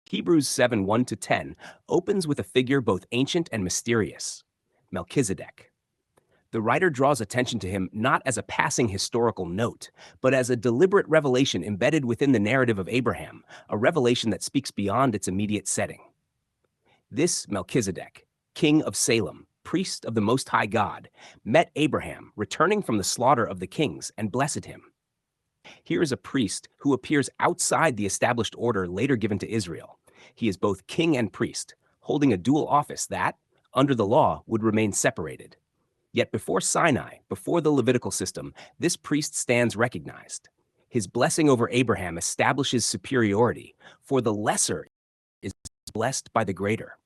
Hebrews 7 1-10 opens with a figure both ancient and mysterious, Melchizedek. The writer draws attention to him not as a passing historical note, but as a deliberate revelation embedded within the narrative of Abraham, a revelation that speaks beyond its immediate setting. This Melchizedek, king of Salem, priest of the Most High God, met Abraham returning from the slaughter of the kings and blessed him. Here is a priest who appears outside the established order later given to Israel. He is both king and priest, holding a dual office that, under the law, would remain separated. Yet before Sinai, before the Levitical system, this priest stands recognized. His blessing over Abraham establishes superiority, for the lesser is blessed by the greater.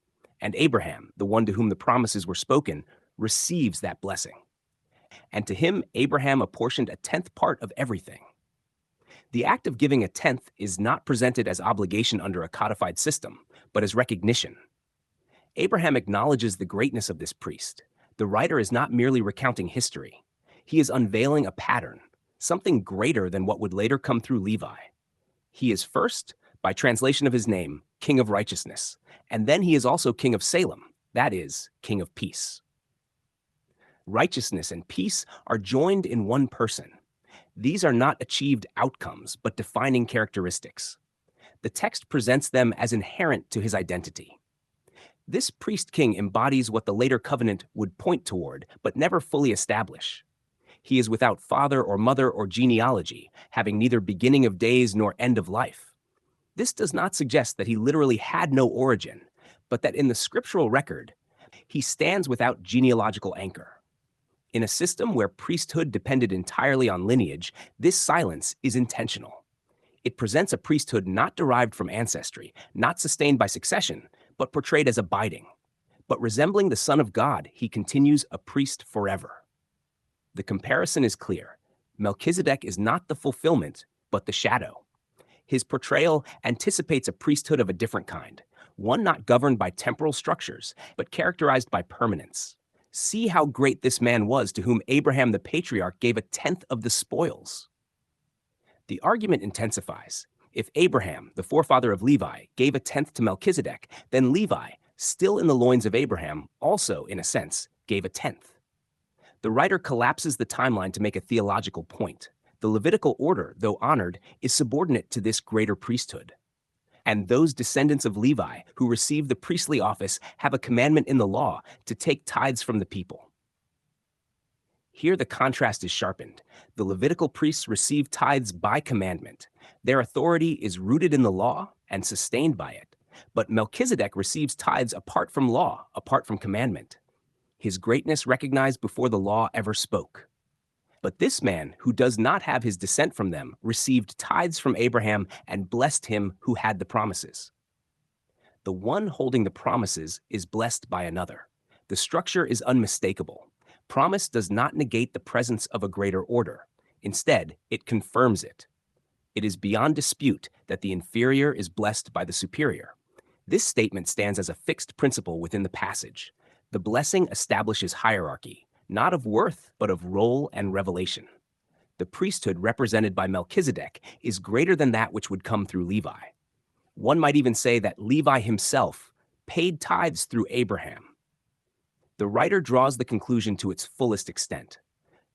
And Abraham, the one to whom the promises were spoken, receives that blessing. And to him, Abraham apportioned a tenth part of everything. The act of giving a tenth is not presented as obligation under a codified system, but as recognition. Abraham acknowledges the greatness of this priest. The writer is not merely recounting history. He is unveiling a pattern, something greater than what would later come through Levi. He is first, by translation of his name, King of Righteousness, and then he is also King of Salem, that is, King of Peace. Righteousness and peace are joined in one person. These are not achieved outcomes, but defining characteristics. The text presents them as inherent to his identity. This priest-king embodies what the later covenant would point toward, but never fully establish. He is without father or mother or genealogy, having neither beginning of days nor end of life. This does not suggest that he literally had no origin, but that in the scriptural record, he stands without genealogical anchor. In a system where priesthood depended entirely on lineage, this silence is intentional. It presents a priesthood not derived from ancestry, not sustained by succession, but portrayed as abiding. But resembling the Son of God, he continues a priest forever. The comparison is clear. Melchizedek is not the fulfillment, but the shadow. His portrayal anticipates a priesthood of a different kind, one not governed by temporal structures, but characterized by permanence. See how great this man was to whom Abraham the patriarch gave a tenth of the spoils. The argument intensifies. If Abraham, the forefather of Levi, gave a tenth to Melchizedek, then Levi, still in the loins of Abraham, also, in a sense, gave a tenth. The writer collapses the timeline to make a theological point. The Levitical order, though honored, is subordinate to this greater priesthood. And those descendants of Levi who receive the priestly office have a commandment in the law to take tithes from the people. Here the contrast is sharpened. The Levitical priests receive tithes by commandment. Their authority is rooted in the law and sustained by it. But Melchizedek receives tithes apart from law, apart from commandment. His greatness recognized before the law ever spoke. But this man, who does not have his descent from them, received tithes from Abraham and blessed him who had the promises. The one holding the promises is blessed by another. The structure is unmistakable. Promise does not negate the presence of a greater order. Instead, it confirms it. It is beyond dispute that the inferior is blessed by the superior. This statement stands as a fixed principle within the passage. The blessing establishes hierarchy, not of worth, but of role and revelation. The priesthood represented by Melchizedek is greater than that which would come through Levi. One might even say that Levi himself paid tithes through Abraham. The writer draws the conclusion to its fullest extent.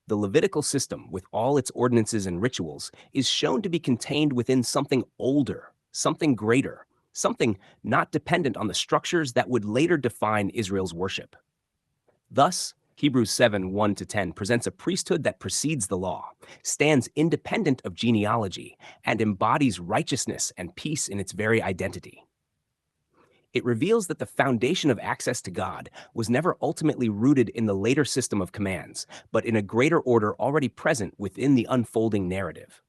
The Levitical system, with all its ordinances and rituals, is shown to be contained within something older, something greater, something not dependent on the structures that would later define Israel's worship. Thus, Hebrews 7 1-10 presents a priesthood that precedes the law, stands independent of genealogy, and embodies righteousness and peace in its very identity. It reveals that the foundation of access to God was never ultimately rooted in the later system of commands, but in a greater order already present within the unfolding narrative.